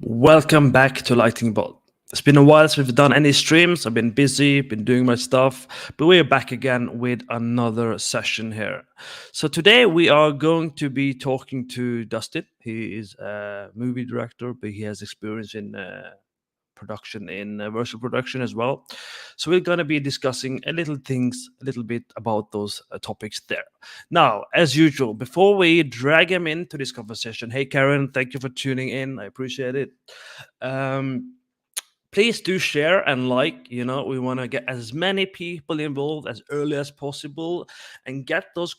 Welcome back to Lightning Bolt. It's been a while since we've done any streams. I've been busy, been doing my stuff, but we're back again with another session here. So today we are going to be talking to Dustin. He is a movie director, but he has experience in production, in virtual production as well. So we're going to be discussing a little bit about those topics there. Now, as usual, before we drag him into this conversation, hey Karen, thank you for tuning in. I appreciate it. Um, Please do share and like. We want to get as many people involved as early as possible and get those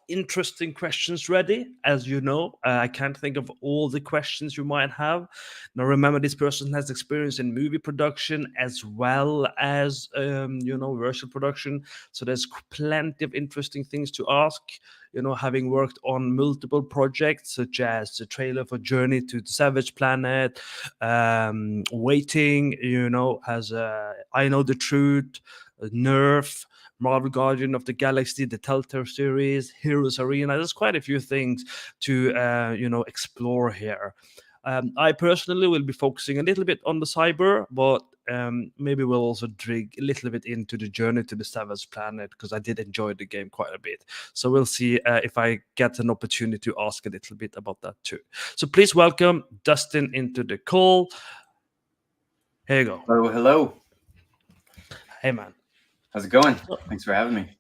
interesting questions ready. As you know, I can't think of all the questions you might have. Now remember, this person has experience in movie production as well as virtual production, so there's plenty of interesting things to ask. Having worked on multiple projects such as the trailer for Journey to the Savage Planet, Waiting, has I Know the Truth, Nerf, Marvel Guardian of the Galaxy, the Telltale series, Heroes Arena. There's quite a few things to explore here. I personally will be focusing a little bit on the cyber, but maybe we'll also dig a little bit into the Journey to the Savage Planet, because I did enjoy the game quite a bit. So we'll see if I get an opportunity to ask a little bit about that too. So please welcome Dustin into the call. Here you go. Hello. Hey, man. How's it going? Thanks for having me.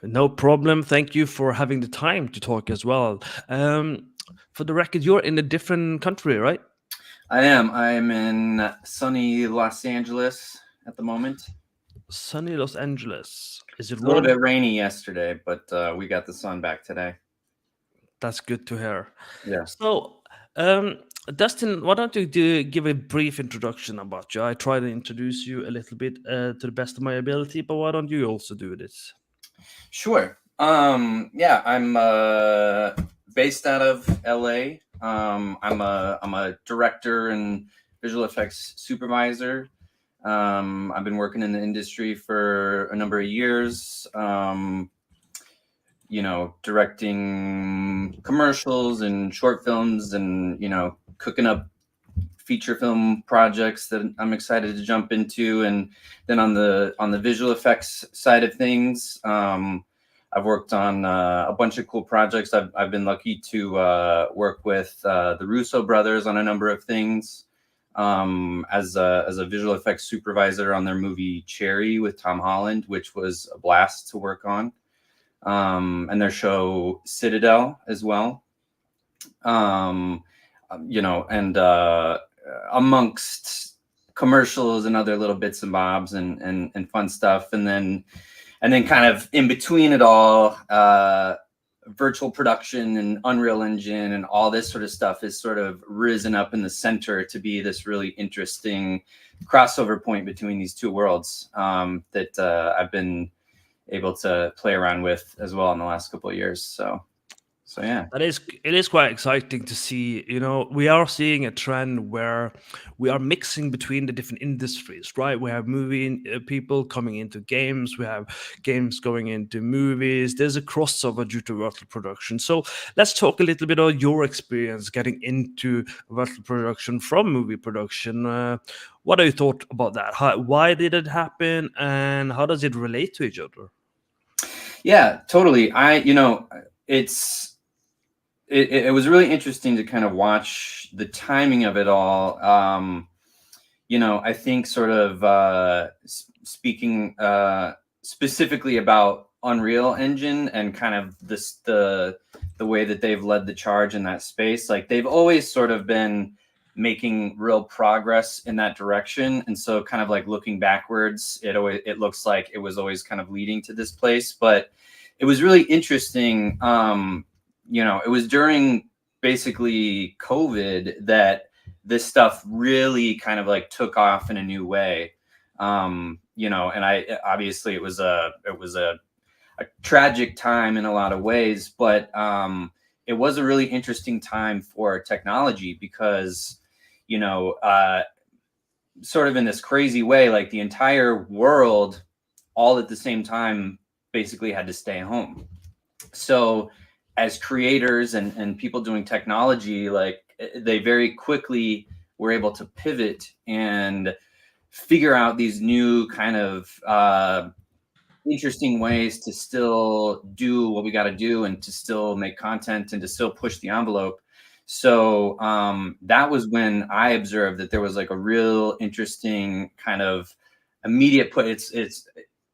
No problem. Thank you for having the time to talk as well. For the record, you're in a different country, right? I am. I'm in sunny Los Angeles at the moment. Sunny Los Angeles. Is it a little bit rainy yesterday, but we got the sun back today. That's good to hear. Yeah. So, Dustin, why don't you give a brief introduction about you? I try to introduce you a little bit to the best of my ability, but why don't you also do this? Sure. Yeah, I'm based out of LA. I'm a director and visual effects supervisor. I've been working in the industry for a number of years. Directing commercials and short films and, cooking up feature film projects that I'm excited to jump into. And then on the visual effects side of things, I've worked on a bunch of cool projects. I've been lucky to work with the Russo Brothers on a number of things as a visual effects supervisor on their movie Cherry with Tom Holland, which was a blast to work on. And their show Citadel as well. Amongst commercials and other little bits and bobs and fun stuff. And then kind of in between it all, virtual production and Unreal Engine and all this sort of stuff is sort of risen up in the center to be this really interesting crossover point between these two worlds that I've been able to play around with as well in the last couple of years. So yeah, it is quite exciting to see. We are seeing a trend where we are mixing between the different industries, right? We have movie people coming into games, we have games going into movies. There's a crossover due to virtual production. So let's talk a little bit about your experience getting into virtual production from movie production. What are your thoughts about that? Why did it happen, and how does it relate to each other? Yeah, totally. It was really interesting to kind of watch the timing of it all. I think sort of speaking specifically about Unreal Engine and kind of the way that they've led the charge in that space. Like, they've always sort of been making real progress in that direction. And so kind of like looking backwards, it looks like it was always kind of leading to this place. But it was really interesting. It was during basically COVID that this stuff really kind of like took off in a new way. And obviously it was a tragic time in a lot of ways, but it was a really interesting time for technology because, sort of in this crazy way, like the entire world all at the same time basically had to stay home. So as creators and people doing technology, like, they very quickly we're able to pivot and figure out these new kind of interesting ways to still do what we got to do and to still make content and to still push the envelope. So that was when I observed that there was like a real interesting kind of immediate put. It's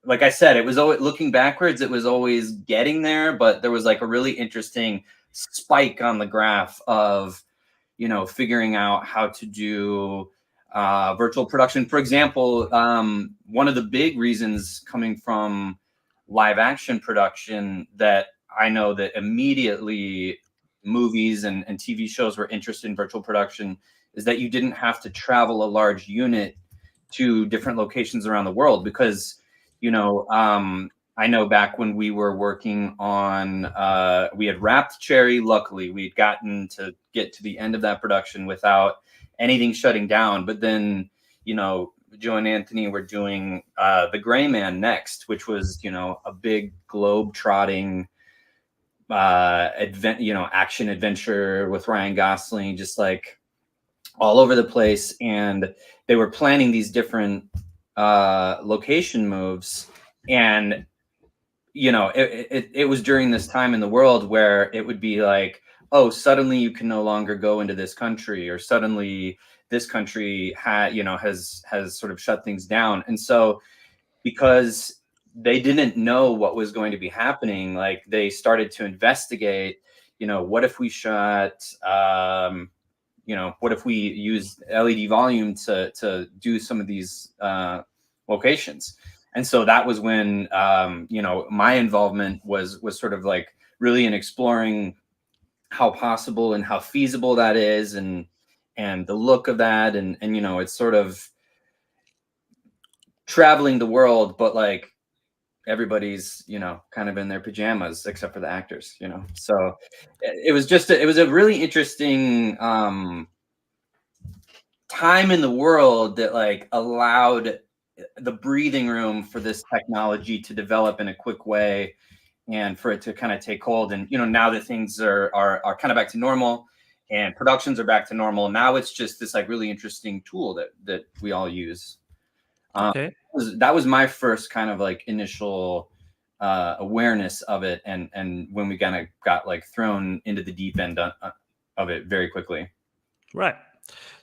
like I said, it was always looking backwards. It was always getting there, but there was like a really interesting spike on the graph of, you know, figuring out how to do virtual production. For example, one of the big reasons coming from live action production that I know that immediately movies and TV shows were interested in virtual production is that you didn't have to travel a large unit to different locations around the world because, you know, I know back when we were working on, we had wrapped Cherry. Luckily, we'd gotten to get to the end of that production without anything shutting down. But then, you know, Joe and Anthony were doing The Gray Man next, which was, you know, a big globe-trotting action adventure with Ryan Gosling, just like all over the place. And they were planning these different location moves, and you know, it was during this time in the world where it would be like, oh, suddenly you can no longer go into this country, or suddenly this country has sort of shut things down. And so because they didn't know what was going to be happening, like they started to investigate, you know, what if we shot what if we used LED volume to do some of these locations. And so that was when, my involvement was sort of like really in exploring how possible and how feasible that is, and the look of that. And you know, it's sort of traveling the world, but like everybody's, you know, kind of in their pajamas except for the actors, you know. So it was just it was a really interesting time in the world that like allowed the breathing room for this technology to develop in a quick way and for it to kind of take hold. And, you know, now that things are kind of back to normal and productions are back to normal, now it's just this like really interesting tool that we all use. Okay. That was my first kind of like initial awareness of it. And when we kind of got like thrown into the deep end of it very quickly. Right.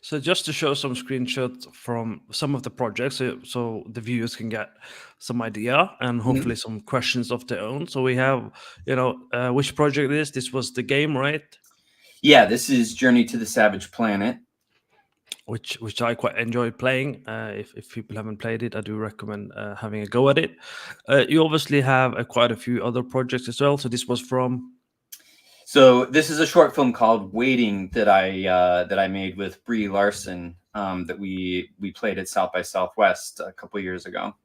So just to show some screenshots from some of the projects, so the viewers can get some idea and hopefully some questions of their own. So we have, which project is this? Was the game, right? Yeah, this is Journey to the Savage Planet, which I quite enjoy playing. If people haven't played it, I do recommend having a go at it. You obviously have quite a few other projects as well. So this was from. So this is a short film called Waiting that I made with Brie Larson that we played at South by Southwest a couple years ago.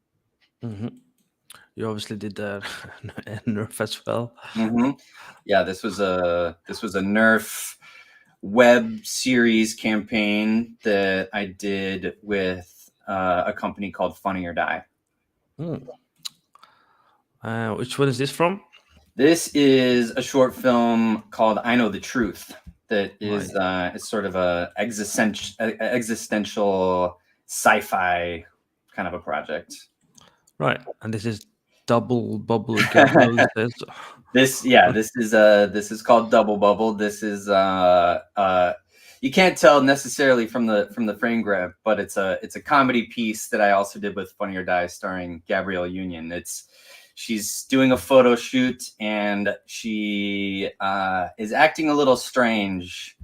Mm-hmm. You obviously did Nerf as well. Mm-hmm. Yeah, this was a Nerf web series campaign that I did with a company called Funny or Die. Which one is this from? This is a short film called I Know the Truth that is it's sort of a existential sci-fi kind of a project. Right, and this is Double Bubble Gabriel. This is called Double Bubble. This is you can't tell necessarily from the frame grab, but it's a comedy piece that I also did with Funny or Die starring Gabrielle Union. She's doing a photo shoot and she is acting a little strange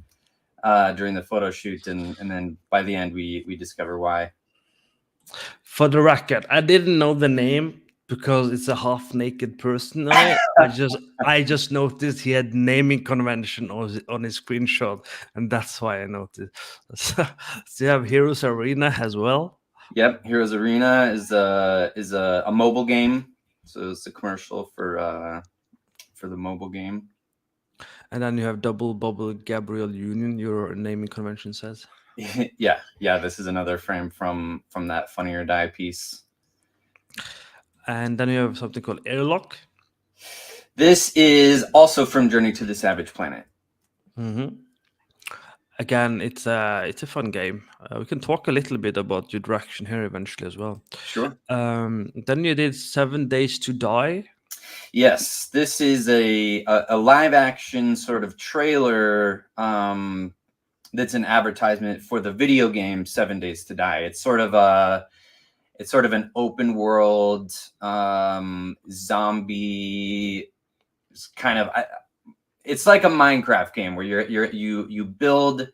during the photo shoot, and then by the end we discover why. For the record, I didn't know the name because it's a half naked person. I just noticed he had naming convention on his screenshot, and that's why I noticed. So you have Heroes Arena as well. Yep, Heroes Arena is a mobile game. So it's a commercial for the mobile game. And then you have Double Bubble Gabriel Union, your naming convention says. yeah. This is another frame from that Funny or Die piece. And then you have something called Airlock. This is also from Journey to the Savage Planet. Mm-hmm. again, it's a fun game. We can talk a little bit about your direction here eventually as well. Sure. Then you did 7 Days to Die. Yes, this is a live action sort of trailer that's an advertisement for the video game 7 Days to Die. It's sort of an open world zombie kind of. It's like a Minecraft game where you build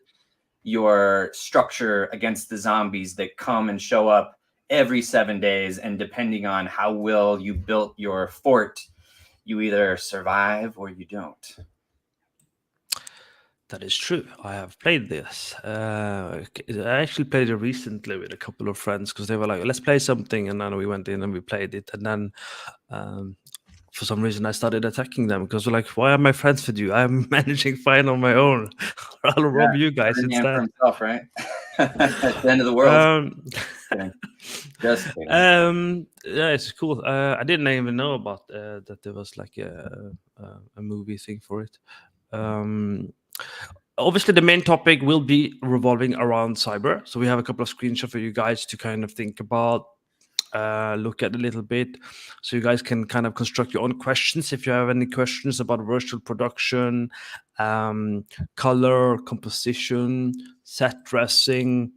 your structure against the zombies that come and show up every 7 days, and depending on how well you built your fort, you either survive or you don't. That is true. I have played this. I actually played it recently with a couple of friends because they were like, "Let's play something," and then we went in and we played it. And then, for some reason, I started attacking them because they're like, "Why are my friends with you? I'm managing fine on my own. I'll rob you guys Every man for instead." himself, right? At the end of the world. Just kidding. Yeah, it's cool. I didn't even know about that there was like a movie thing for it. Obviously, the main topic will be revolving around cyber. So we have a couple of screenshots for you guys to kind of think about, look at a little bit, so you guys can kind of construct your own questions. If you have any questions about virtual production, color, composition, set dressing,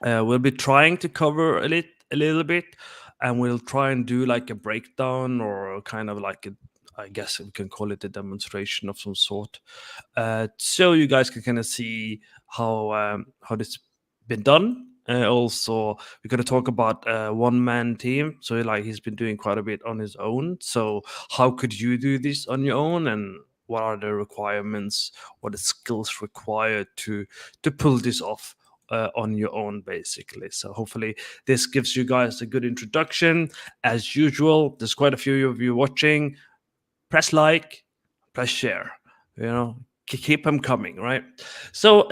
we'll be trying to cover a little bit, and we'll try and do like a breakdown or kind of like I guess we can call it a demonstration of some sort, so you guys can kind of see how this been done. Also, we're going to talk about one-man team. So like he's been doing quite a bit on his own. So how could you do this on your own, and what are the requirements, what the skills required to pull this off on your own, basically. So hopefully this gives you guys a good introduction. As usual, there's quite a few of you watching. Press like, press share, keep them coming, right? So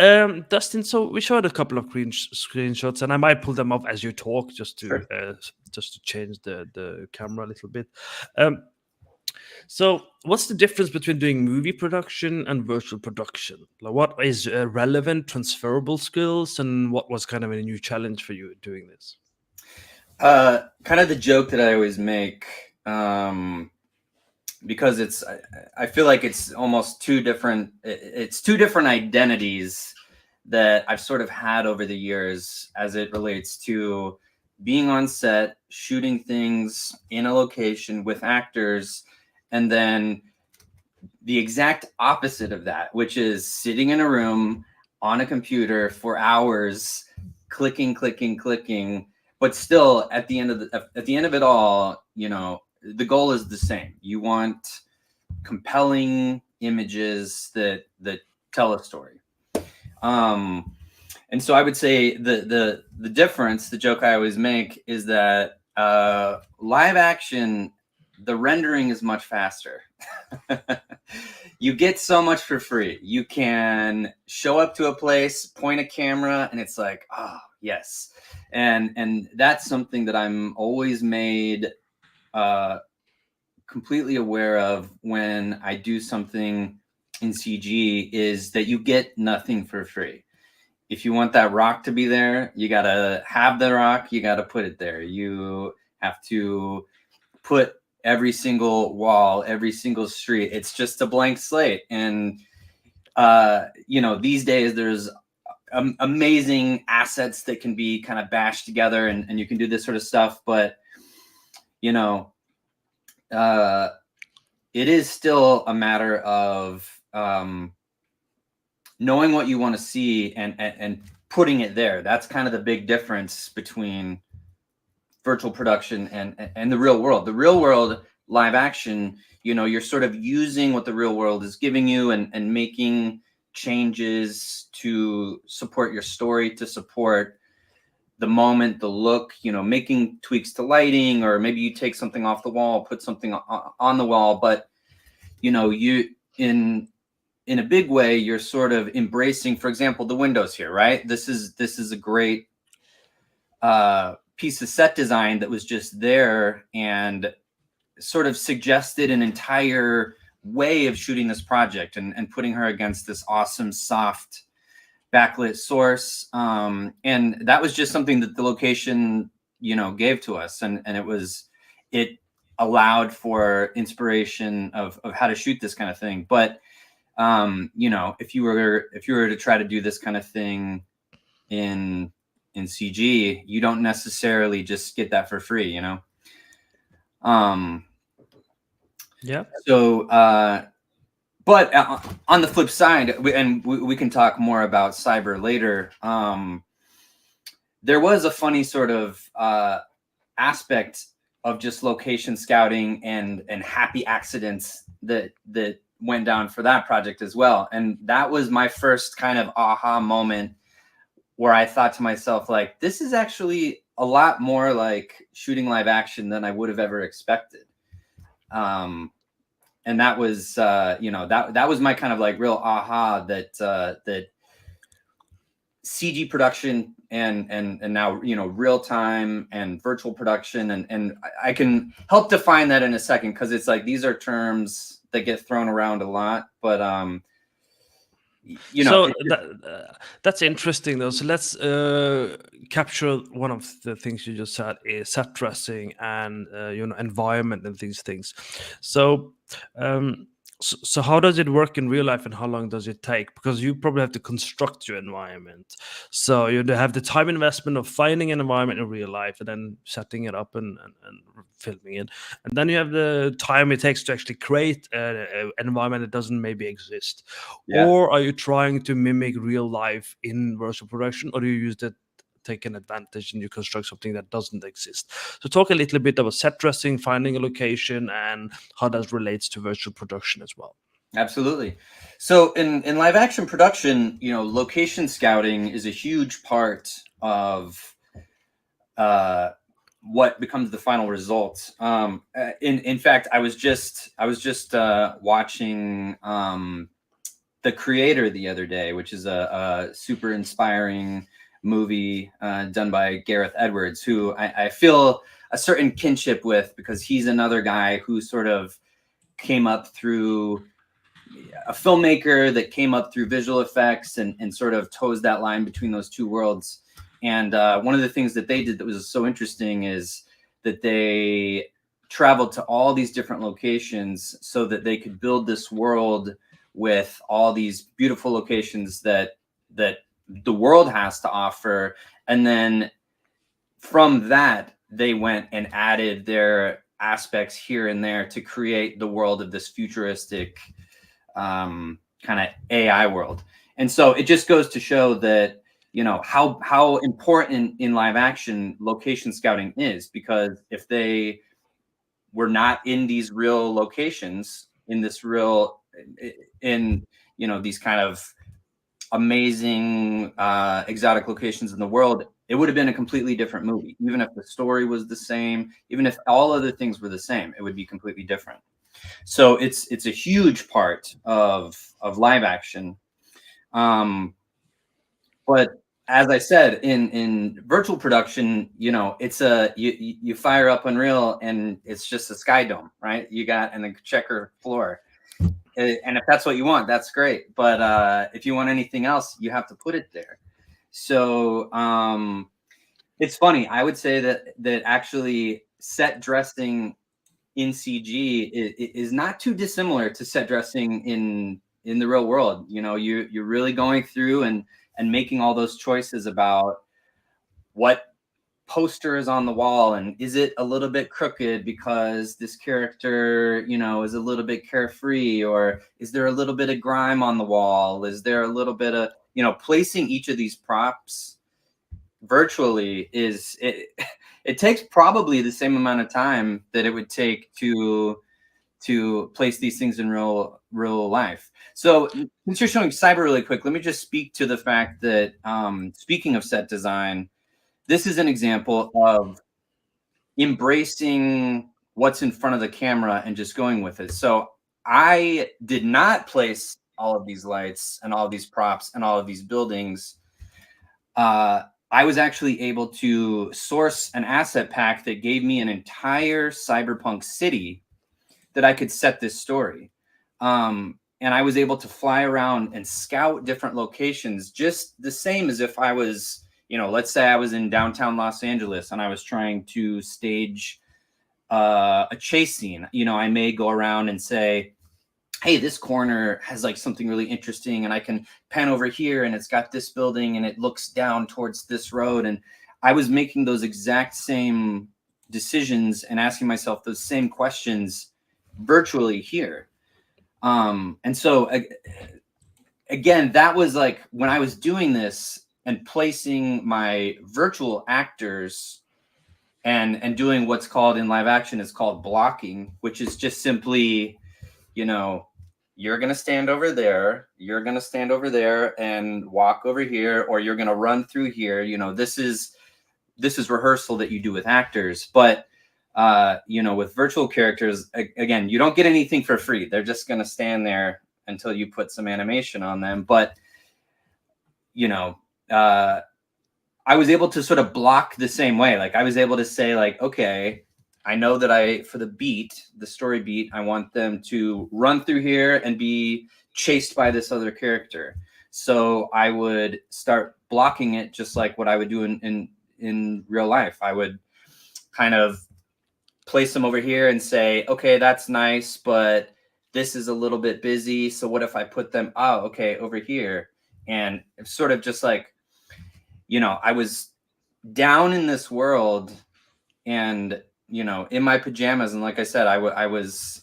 Dustin, so we showed a couple of screenshots, and I might pull them up as you talk, just to Sure. change the camera a little bit. So what's the difference between doing movie production and virtual production? Like, what is relevant transferable skills, and what was kind of a new challenge for you doing this? Kind of the joke that I always make, because I feel like it's almost two different identities that I've sort of had over the years as it relates to being on set, shooting things in a location with actors, and then the exact opposite of that, which is sitting in a room on a computer for hours, clicking, but still at the end of it all, the goal is the same. You want compelling images that tell a story. And so I would say the difference, the joke I always make, is that live action, the rendering is much faster. You get so much for free. You can show up to a place, point a camera, and it's like, oh yes. And that's something that I'm always made completely aware of when I do something in CG, is that you get nothing for free. If you want that rock to be there, you got to have the rock, you got to put it there. You have to put every single wall, every single street. It's just a blank slate. And, these days there's amazing assets that can be kind of bashed together, and you can do this sort of stuff. But, it is still a matter of knowing what you want to see and putting it there. That's kind of the big difference between virtual production and the real world. The real world live action, you're sort of using what the real world is giving you and making changes to support your story, to support the moment, the look, making tweaks to lighting, or maybe you take something off the wall, put something on the wall. But, you in a big way, you're sort of embracing, for example, the windows here, right? This is a great piece of set design that was just there and sort of suggested an entire way of shooting this project and putting her against this awesome soft backlit source. And that was just something that the location, gave to us. And it allowed for inspiration of how to shoot this kind of thing. But, if you were to try to do this kind of thing in CG, you don't necessarily just get that for free, Yeah. So, but on the flip side, we can talk more about cyber later. There was a funny sort of aspect of just location scouting and happy accidents that went down for that project as well. And that was my first kind of aha moment where I thought to myself, like, this is actually a lot more like shooting live action than I would have ever expected. And that was, that was my kind of like real aha that CG production and now, real time and virtual production. And I can help define that in a second, because it's like, these are terms that get thrown around a lot, but, that's interesting though. So let's capture one of the things you just said is set dressing and environment and these things. So so how does it work in real life and how long does it take? Because you probably have to construct your environment. So you have the time investment of finding an environment in real life and then setting it up and filming it. And then you have the time it takes to actually create an environment that doesn't maybe exist. Yeah. Or are you trying to mimic real life in virtual production, or do you use that take an advantage and you construct something that doesn't exist? So talk a little bit about set dressing, finding a location, and how that relates to virtual production as well. Absolutely. So in live action production, location scouting is a huge part of what becomes the final result. In fact, I was just watching The Creator the other day, which is a super inspiring movie done by Gareth Edwards, who I feel a certain kinship with, because he's another guy who sort of came up through a filmmaker that came up through visual effects and sort of toes that line between those two worlds. And one of the things that they did that was so interesting is that they traveled to all these different locations so that they could build this world with all these beautiful locations that the world has to offer. And then from that, they went and added their aspects here and there to create the world of this futuristic kind of AI world. And so it just goes to show that, how important in live action location scouting is, because if they were not in these real locations, in these kind of amazing exotic locations in the world, it would have been a completely different movie. Even if the story was the same, even if all other things were the same, it would be completely different. So it's a huge part of live action. But as I said, in virtual production, it's you fire up Unreal and it's just a sky dome, right? You got and a checker floor. And if that's what you want, that's great. But if you want anything else, you have to put it there. So it's funny. I would say that actually set dressing in CG is not too dissimilar to set dressing in the real world. You're really going through and making all those choices about what poster is on the wall, and is it a little bit crooked because this character is a little bit carefree, or is there a little bit of grime on the wall, is there a little bit of placing each of these props virtually it takes probably the same amount of time that it would take to place these things in real life. So since you're showing cyber really quick, let me just speak to the fact that speaking of set design, this is an example of embracing what's in front of the camera and just going with it. So I did not place all of these lights and all of these props and all of these buildings. I was actually able to source an asset pack that gave me an entire cyberpunk city that I could set this story. and I was able to fly around and scout different locations, just the same as if I was, let's say I was in downtown Los Angeles and I was trying to stage a chase scene. I may go around and say, hey, this corner has like something really interesting, and I can pan over here and it's got this building and it looks down towards this road. And I was making those exact same decisions and asking myself those same questions virtually here. And so again, that was like when I was doing this and placing my virtual actors and doing what's called in live action is called blocking, which is just simply, you're going to stand over there, you're going to stand over there and walk over here, or you're going to run through here. This is rehearsal that you do with actors. But with virtual characters, again, you don't get anything for free. They're just going to stand there until you put some animation on them. But I was able to sort of block the same way. Like I was able to say like, okay, I know that for the story beat, I want them to run through here and be chased by this other character. So I would start blocking it just like what I would do in real life. I would kind of place them over here and say, okay, that's nice, but this is a little bit busy. So what if I put them, okay, over here? And it's sort of just like, I was down in this world and, in my pajamas. And like I said, I was,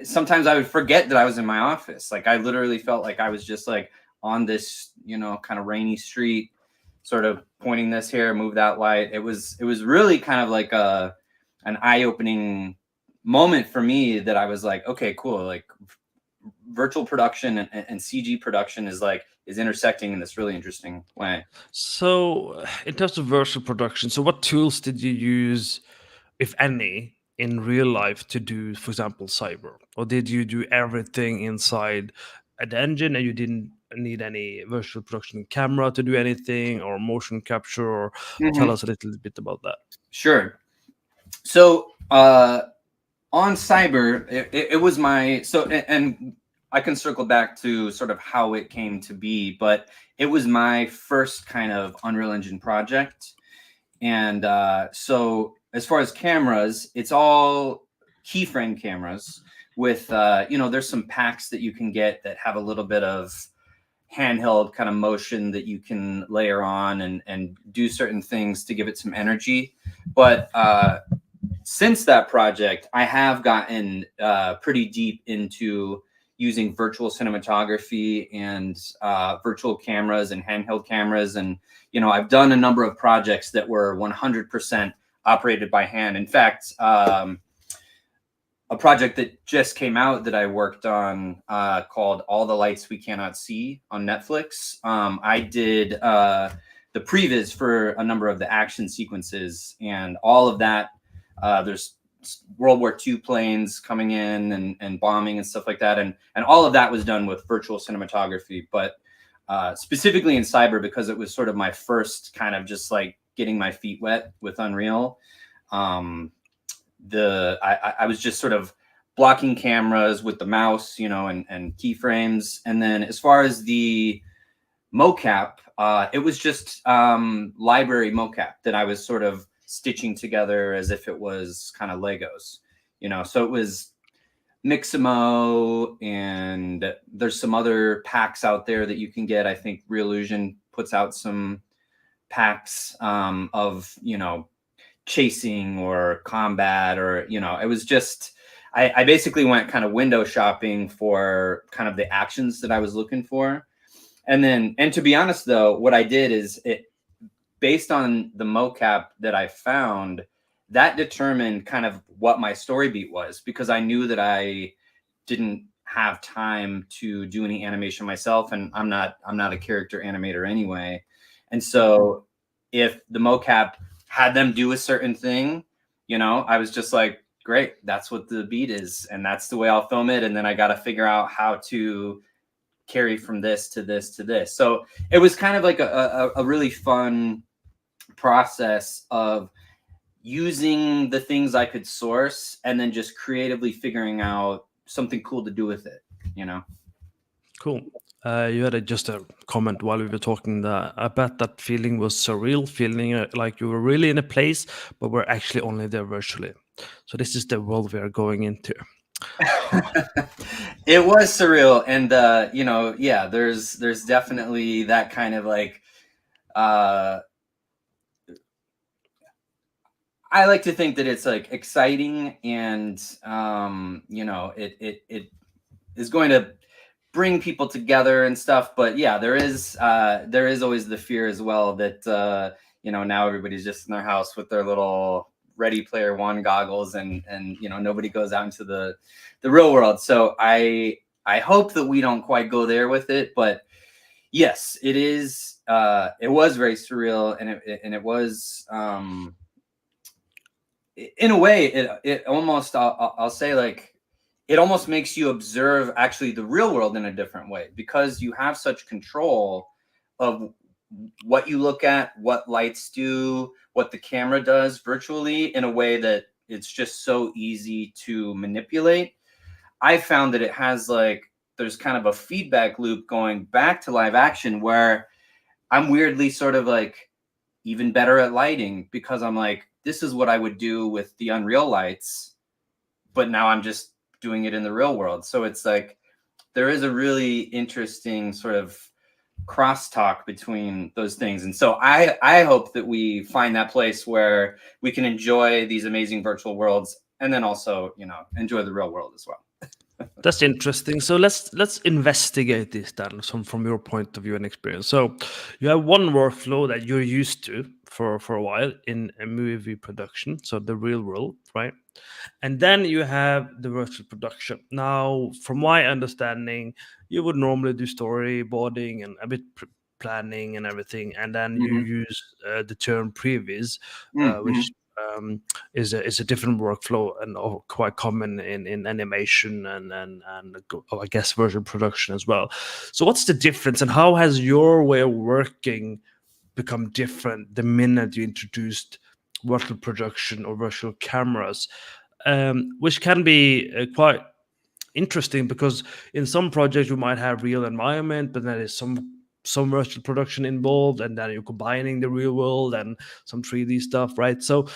sometimes I would forget that I was in my office. Like I literally felt like I was just like on this, kind of rainy street, sort of pointing this here, move that light. It was really kind of like an eye-opening moment for me that I was like, okay, cool. Like virtual production and CG production is intersecting in this really interesting way. So, in terms of virtual production, so what tools did you use, if any, in real life to do, for example, cyber? Or did you do everything inside an engine and you didn't need any virtual production camera to do anything, or motion capture? Or tell us a little bit about that. Sure. So, on cyber, it was and I can circle back to sort of how it came to be, but it was my first kind of Unreal Engine project. And so as far as cameras, it's all keyframe cameras with, there's some packs that you can get that have a little bit of handheld kind of motion that you can layer on and do certain things to give it some energy. But since that project, I have gotten pretty deep into using virtual cinematography and virtual cameras and handheld cameras. And, I've done a number of projects that were 100% operated by hand. In fact, a project that just came out that I worked on called All the Lights We Cannot See on Netflix. I did the previs for a number of the action sequences, and all of that. There's World War II planes coming in and bombing and stuff like that. And all of that was done with virtual cinematography, but specifically in cyber, because it was sort of my first kind of just like getting my feet wet with Unreal. I was just sort of blocking cameras with the mouse, and keyframes. And then as far as the mocap, it was just library mocap that I was sort of stitching together as if it was kind of Legos, so it was Mixamo, and there's some other packs out there that you can get. I think Reallusion puts out some packs of, chasing or combat, or, it was just, I basically went kind of window shopping for kind of the actions that I was looking for. And to be honest though, what I did is based on the mocap that I found, that determined kind of what my story beat was, because I knew that I didn't have time to do any animation myself, and I'm not a character animator anyway. And so if the mocap had them do a certain thing, I was just like, great, that's what the beat is, and that's the way I'll film it. And then I got to figure out how to carry from this to this to this. So it was kind of like a really fun process of using the things I could source and then just creatively figuring out something cool to do with it, Cool. You had just a comment while we were talking that I bet that feeling was surreal, feeling like you were really in a place, but we're actually only there virtually. So this is the world we are going into. It was surreal, and yeah, there's definitely that kind of like I like to think that it's like exciting, and it is going to bring people together and stuff. But yeah, there is always the fear as well that now everybody's just in their house with their little Ready Player One goggles, and nobody goes out into the real world. So I hope that we don't quite go there with it, but yes, it is. It was very surreal, and it was. In a way, it almost I'll say like it almost makes you observe actually the real world in a different way, because you have such control of what you look at, what lights do, what the camera does virtually, in a way that it's just so easy to manipulate. I found that it has like there's kind of a feedback loop going back to live action, where I'm weirdly sort of like even better at lighting, because I'm like, this is what I would do with the Unreal lights, but now I'm just doing it in the real world. So it's like there is a really interesting sort of crosstalk between those things. And so I hope that we find that place where we can enjoy these amazing virtual worlds, and then also, enjoy the real world as well. That's interesting. So let's investigate this then, from your point of view and experience. So you have one workflow that you're used to for a while in a movie production, so the real world, right? And then you have the virtual production. Now, from my understanding, you would normally do storyboarding and a bit planning and everything, and then you Mm-hmm. use the term previs, Mm-hmm. which is a different workflow and quite common in animation I guess virtual production as well. So, what's the difference, and how has your way of working become different the minute you introduced virtual production or virtual cameras, which can be quite interesting because in some projects you might have real environment, but there is some virtual production involved, and then you're combining the real world and some 3D stuff, right? So,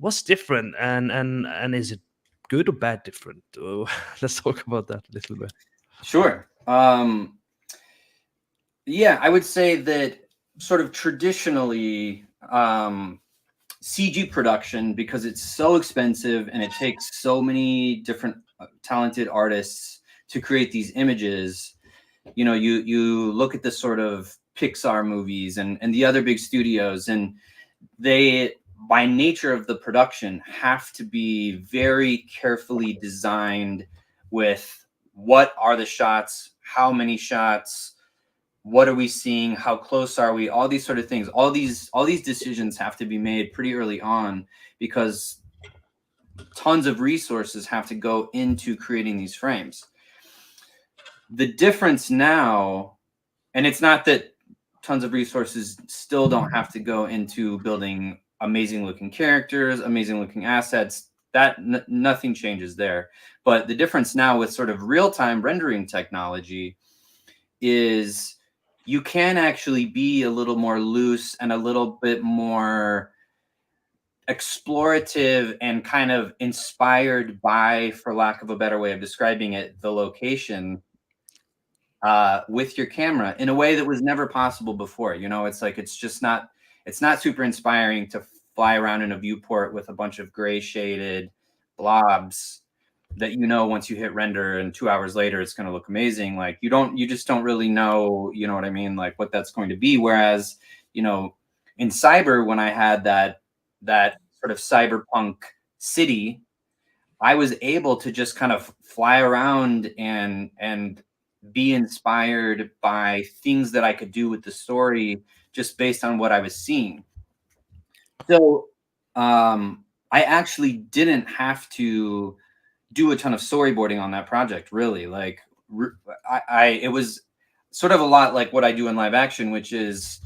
what's different, and is it good or bad different? Let's talk about that a little bit. Sure. Yeah, I would say that sort of traditionally, CG production, because it's so expensive and it takes so many different talented artists to create these images. You look at the sort of Pixar movies and the other big studios, and they, by nature of the production, have to be very carefully designed with what are the shots, how many shots, what are we seeing, how close are we, all these sort of things, all these decisions have to be made pretty early on, because tons of resources have to go into creating these frames. The difference now, and it's not that tons of resources still don't have to go into building amazing looking characters, amazing looking assets, that nothing changes there. But the difference now with sort of real-time rendering technology is you can actually be a little more loose and a little bit more explorative and kind of inspired by, for lack of a better way of describing it, the location, with your camera in a way that was never possible before. It's like it's not super inspiring to fly around in a viewport with a bunch of gray shaded blobs that once you hit render and 2 hours later it's going to look amazing. Like you just don't really know, what I mean, like what that's going to be. Whereas in cyber, when I had that sort of cyberpunk city, I was able to just kind of fly around and be inspired by things that I could do with the story just based on what I was seeing. So I actually didn't have to do a ton of storyboarding on that project, really. Like it was sort of a lot like what I do in live action, which is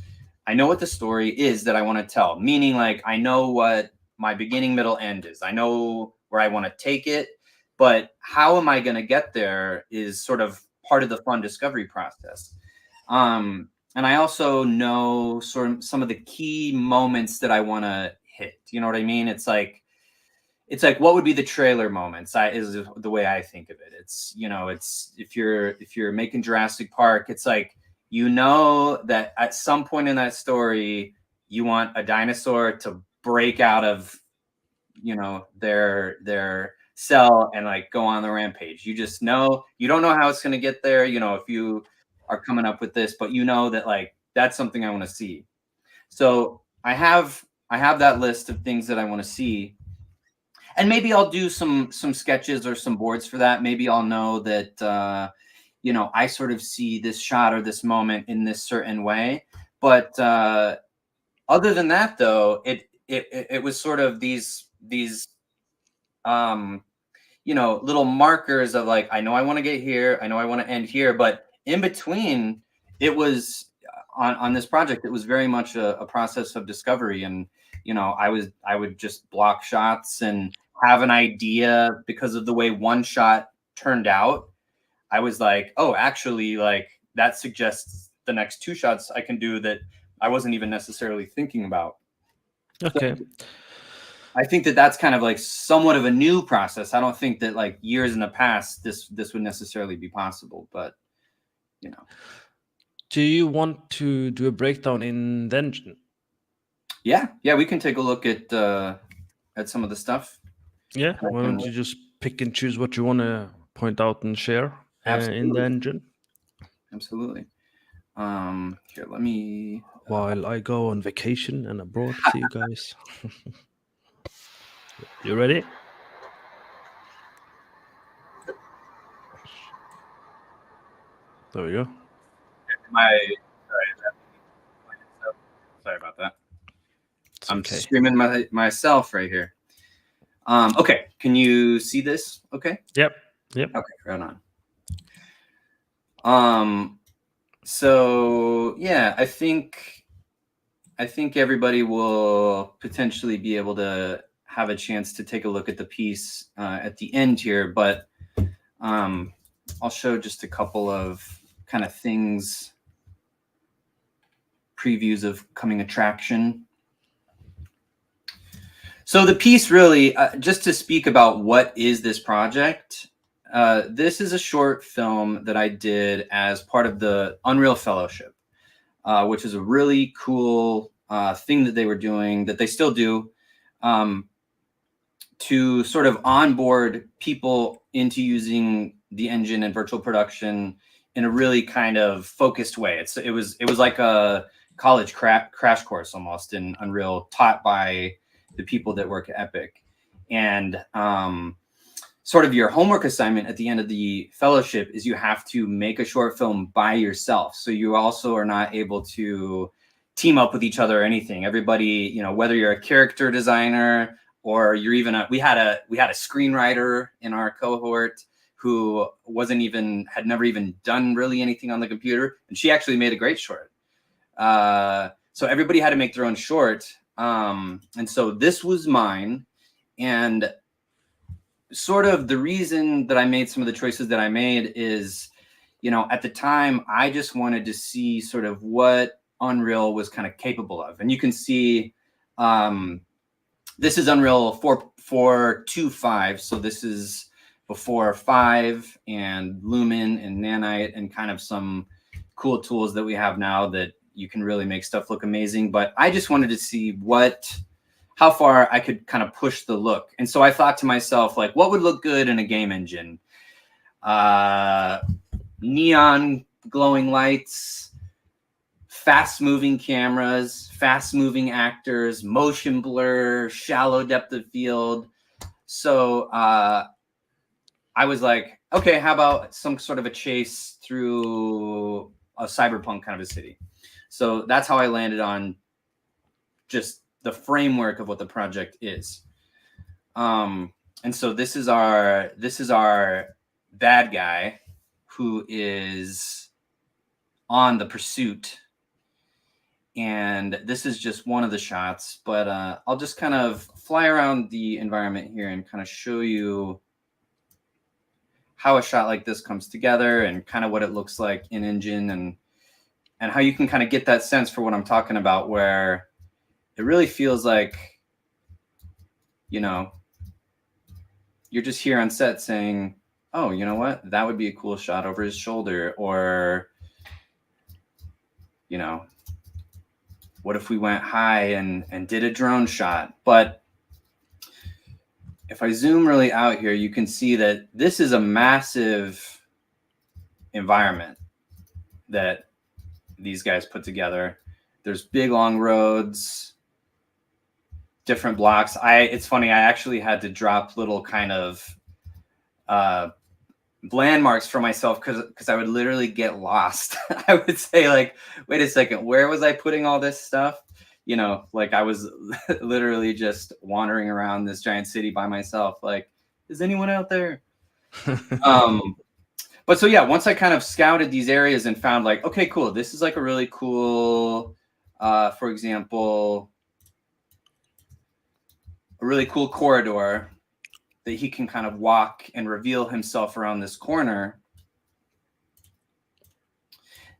I know what the story is that I want to tell, meaning like I know what my beginning, middle, end is. I know where I want to take it, but how am I going to get there is sort of part of the fun discovery process. And I also know sort of some of the key moments that I want to hit. You know what I mean? It's like what would be the trailer moments? Is the way I think of it. It's, you know, it's if you're making Jurassic Park, it's like, you know, that at some point in that story, you want a dinosaur to break out of, you know, their cell and like go on the rampage. You just know, you don't know how it's going to get there. You know, if you are coming up with this, but you know that like that's something I want to see. So I have that list of things that I want to see, and maybe I'll do some sketches or some boards for that. Maybe I'll know that you know, I sort of see this shot or this moment in this certain way. But other than that, though, it was sort of these you know, little markers of like, I know I want to get here, I know I want to end here, but in between, it was on this project, it was very much a process of discovery. And you know, I would just block shots and have an idea because of the way one shot turned out. I was like, oh, actually, like that suggests the next two shots I can do that I wasn't even necessarily thinking about. Okay. So I think that that's kind of like somewhat of a new process. I don't think that like years in the past this would necessarily be possible, but you know. Do you want to do a breakdown in the engine? Yeah, we can take a look at some of the stuff. Yeah. Why don't you just pick and choose what you want to point out and share in the engine? Absolutely. Here, let me. While I go on vacation and abroad, see you guys. You ready? There we go. Sorry about that. It's I'm okay. streaming myself right here. Okay, can you see this? Okay. Yep. Okay, right on. So yeah, I think everybody will potentially be able to have a chance to take a look at the piece at the end here, but I'll show just a couple of kind of things, previews of coming attraction. So the piece really, just to speak about what is this project, this is a short film that I did as part of the Unreal Fellowship, which is a really cool thing that they were doing, that they still do, to sort of onboard people into using the engine and virtual production in a really kind of focused way. It was like a college crash course almost in Unreal, taught by the people that work at Epic. And sort of your homework assignment at the end of the fellowship is you have to make a short film by yourself. So you also are not able to team up with each other or anything. Everybody, you know, whether you're a character designer or you're even we had a screenwriter in our cohort who had never even done really anything on the computer, and she actually made a great short. So everybody had to make their own short. And so this was mine, and sort of the reason that I made some of the choices that I made is, you know, at the time, I just wanted to see sort of what Unreal was kind of capable of. And you can see, this is Unreal 4.25. So this is before 5 and Lumen and Nanite and kind of some cool tools that we have now that you can really make stuff look amazing. But I just wanted to see how far I could kind of push the look. And so I thought to myself, like, what would look good in a game engine? Neon glowing lights, fast moving cameras, fast moving actors, motion blur, shallow depth of field. So I was like, okay, how about some sort of a chase through a cyberpunk kind of a city? So that's how I landed on just the framework of what the project is. And so this is our bad guy who is on the pursuit. And this is just one of the shots, but I'll just kind of fly around the environment here and kind of show you how a shot like this comes together and kind of what it looks like in engine, and how you can kind of get that sense for what I'm talking about, where it really feels like, you know, you're just here on set saying, oh, you know what, that would be a cool shot over his shoulder, or, you know, what if we went high and did a drone shot? But if I zoom really out here, you can see that this is a massive environment that these guys put together. There's big long roads, different blocks. It's funny, I actually had to drop little kind of landmarks for myself because I would literally get lost. I would say, like, wait a second, where was I putting all this stuff? You know, like I was literally just wandering around this giant city by myself. Like, is anyone out there? But so yeah, once I kind of scouted these areas and found like, okay, cool, this is like a really cool, for example, a really cool corridor that he can kind of walk and reveal himself around this corner.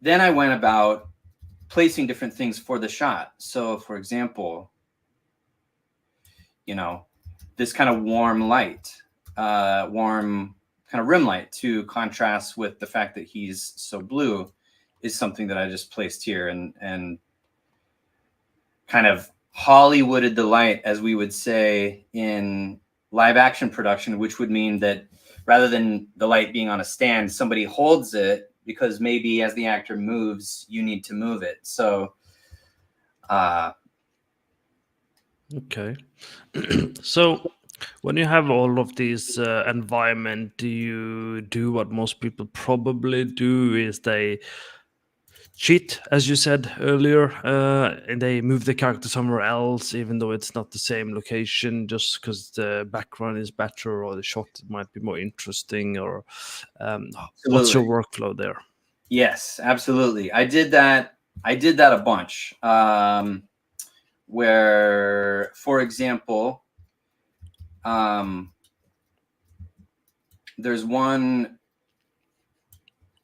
Then I went about placing different things for the shot. So for example, you know, this kind of warm light, warm kind of rim light to contrast with the fact that he's so blue is something that I just placed here and kind of Hollywooded the light, as we would say in live action production, which would mean that rather than the light being on a stand, somebody holds it, because maybe as the actor moves, you need to move it. So, okay. So when you have all of these environment, do you do what most people probably do, is they cheat, as you said earlier, and they move the character somewhere else, even though it's not the same location, just because the background is better or the shot might be more interesting, or what's your workflow there? Yes, absolutely. I did that a bunch. Where, for example, there's one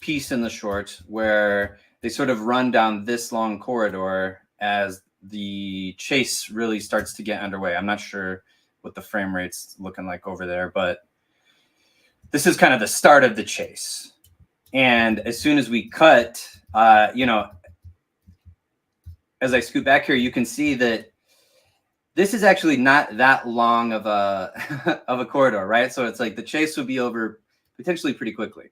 piece in the short where they sort of run down this long corridor as the chase really starts to get underway. I'm not sure what the frame rate's looking like over there, but this is kind of the start of the chase. And as soon as we cut, you know, as I scoot back here, you can see that this is actually not that long of a of a corridor, right? So it's like the chase would be over potentially pretty quickly,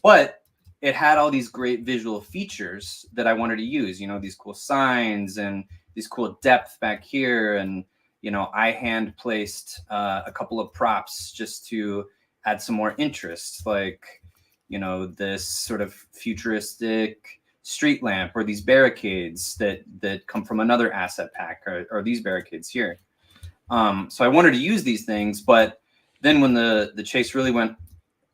but it had all these great visual features that I wanted to use, you know, these cool signs and these cool depth back here. And, you know, I hand placed a couple of props just to add some more interest, like, you know, this sort of futuristic street lamp, or these barricades that come from another asset pack, or these barricades here. So I wanted to use these things, but then when the chase really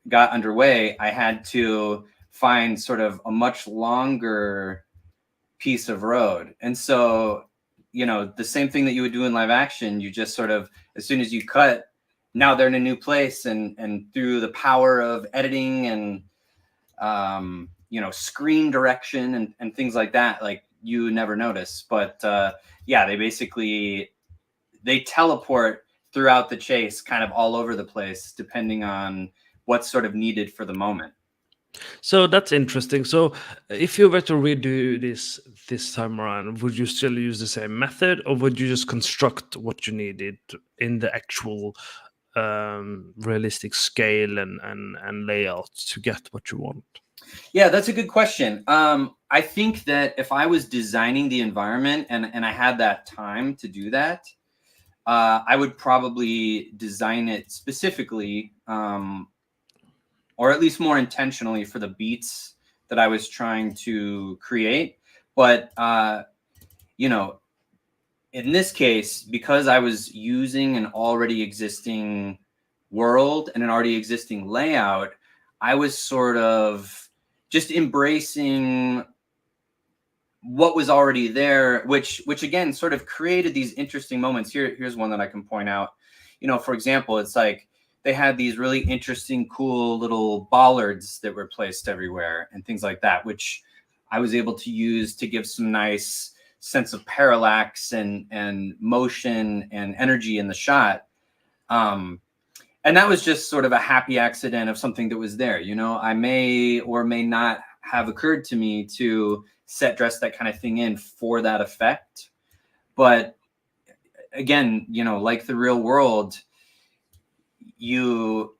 got underway, I had to find sort of a much longer piece of road. And so, you know, the same thing that you would do in live action, you just sort of, as soon as you cut, now they're in a new place, and through the power of editing and you know, screen direction and things like that, like, you never notice. But yeah, they teleport throughout the chase kind of all over the place, depending on what's sort of needed for the moment. So that's interesting. So if you were to redo this time around, would you still use the same method, or would you just construct what you needed in the actual realistic scale and layout to get what you want? Yeah, that's a good question. I think that if I was designing the environment and I had that time to do that, I would probably design it specifically, or at least more intentionally, for the beats that I was trying to create. But, you know, in this case, because I was using an already existing world and an already existing layout, I was sort of just embracing what was already there, which again sort of created these interesting moments. Here's one that I can point out. You know, for example, it's like they had these really interesting, cool little bollards that were placed everywhere and things like that, which I was able to use to give some nice sense of parallax and motion and energy in the shot. And that was just sort of a happy accident of something that was there. You know, I may or may not have occurred to me to set dress that kind of thing in for that effect. But again, you know, like the real world, you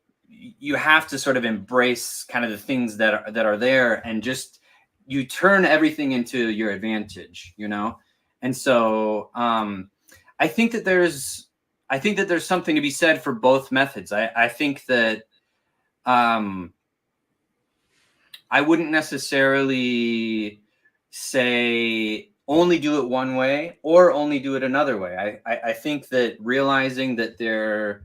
have to sort of embrace kind of the things that are there, and just you turn everything into your advantage, you know. And so I think that there's something to be said for both methods. I think that I wouldn't necessarily say only do it one way or only do it another way. I think that realizing that there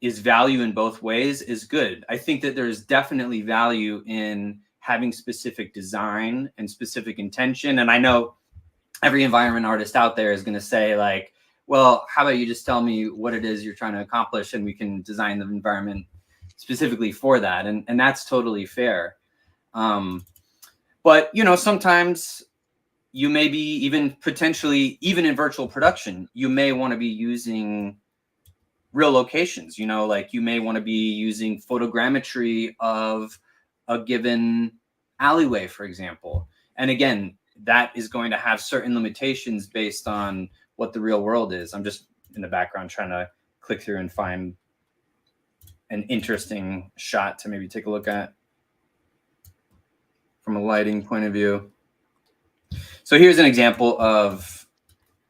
is value in both ways is good. I think that there's definitely value in having specific design and specific intention. And I know every environment artist out there is going to say, like, well, how about you just tell me what it is you're trying to accomplish and we can design the environment specifically for that. And that's totally fair. But, you know, sometimes you may be even potentially, even in virtual production, you may want to be using real locations, you know, like you may want to be using photogrammetry of a given alleyway, for example. And again, that is going to have certain limitations based on what the real world is. I'm just in the background trying to click through and find an interesting shot to maybe take a look at from a lighting point of view. So here's an example of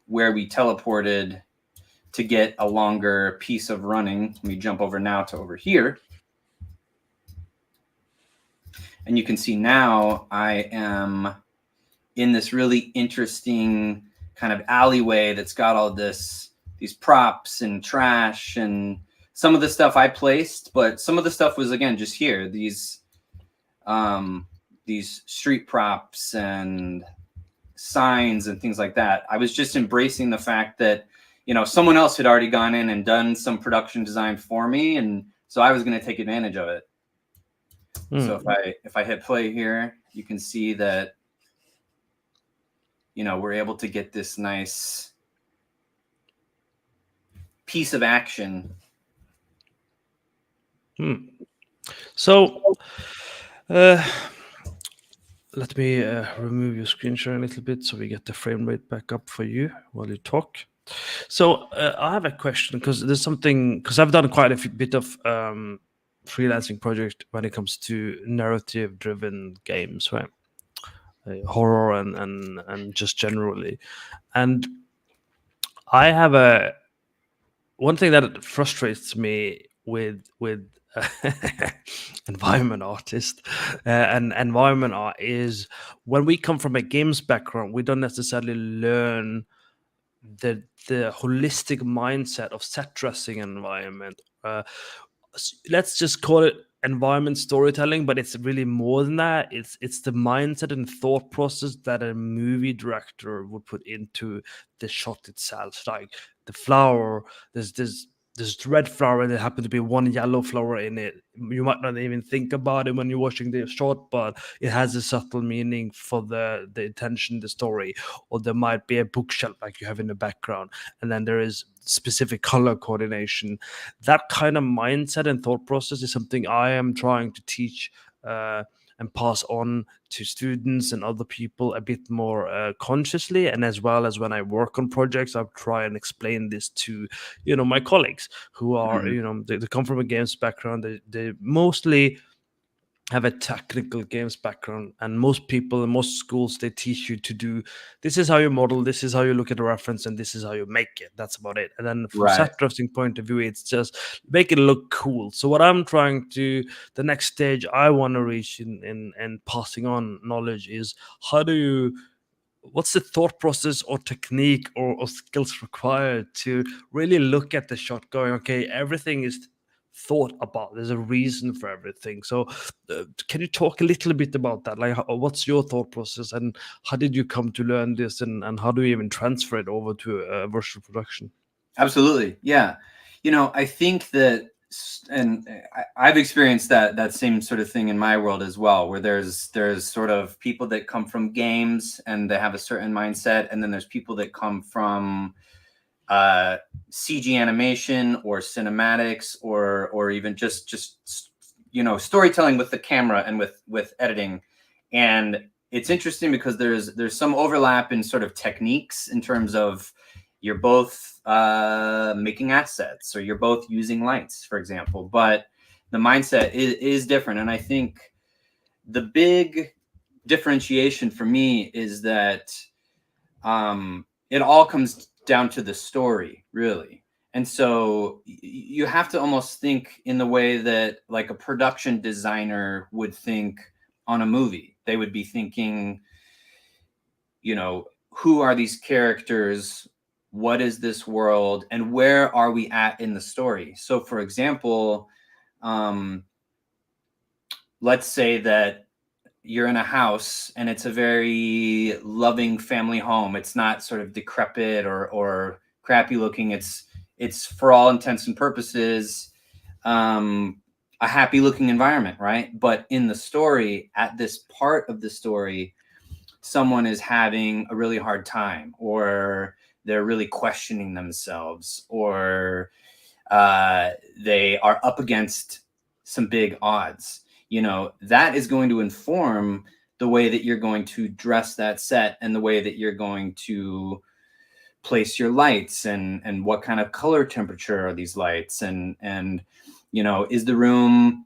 where we teleported to get a longer piece of running. Let me jump over now to over here. And you can see now I am in this really interesting kind of alleyway that's got all these props and trash, and some of the stuff I placed, but some of the stuff was, again, just here, these street props and signs and things like that. I was just embracing the fact that, you know, someone else had already gone in and done some production design for me, and so I was going to take advantage of it. So if I hit play here, you can see that, you know, we're able to get this nice piece of action. So let me remove your screen share a little bit so we get the frame rate back up for you while you talk. So I have a question, because there's something, because I've done quite a bit of freelancing project when it comes to narrative driven games, right? Horror and just generally. And I have one thing that frustrates me with environment artist and environment art is when we come from a games background, we don't necessarily learn the holistic mindset of set dressing an environment. Let's just call it environment storytelling, but it's really more than that. It's the mindset and thought process that a movie director would put into the shot itself. Like the flower, there's red flower and there happens to be one yellow flower in it. You might not even think about it when you're watching the shot, but it has a subtle meaning for the intention, the story. Or there might be a bookshelf like you have in the background, and then there is specific color coordination. That kind of mindset and thought process is something I am trying to teach and pass on to students and other people a bit more consciously. And as well as when I work on projects, I try and explain this to, you know, my colleagues who are, you know, they come from a games background. They mostly have a technical games background, and most people in most schools, they teach you to do, this is how you model, this is how you look at the reference, and this is how you make it. That's about it. And then from set drafting point of view, it's just make it look cool. So what I'm trying to, the next stage I want to reach in passing on knowledge is, what's the thought process or technique or skills required to really look at the shot going, okay, everything is thought about, there's a reason for everything. So can you talk a little bit about that? Like, what's your thought process, and how did you come to learn this, and how do you even transfer it over to virtual production? Absolutely. Yeah. You know, I think that and I've experienced that same sort of thing in my world as well, where there's sort of people that come from games and they have a certain mindset, and then there's people that come from CG animation or cinematics or even just storytelling with the camera and with editing. And it's interesting because there's some overlap in sort of techniques in terms of you're both making assets or you're both using lights, for example, but the mindset is different. And I think the big differentiation for me is that it all comes down to the story, really. And so you have to almost think in the way that like a production designer would think on a movie. They would be thinking, who are these characters? What is this world? And where are we at in the story? So for example, let's say that you're in a house and it's a very loving family home. It's not sort of decrepit or crappy looking. It's for all intents and purposes, a happy looking environment, right? But in the story, at this part of the story, someone is having a really hard time, or they're really questioning themselves, or they are up against some big odds. That is going to inform the way that you're going to dress that set and the way that you're going to place your lights and what kind of color temperature are these lights, and is the room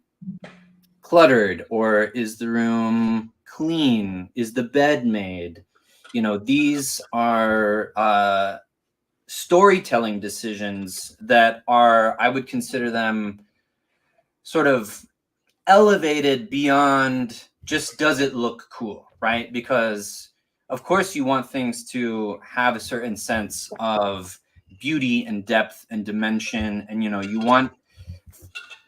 cluttered or is the room clean? Is the bed made? These are storytelling decisions that I would consider them sort of elevated beyond just does it look cool, right? Because of course you want things to have a certain sense of beauty and depth and dimension, and you want,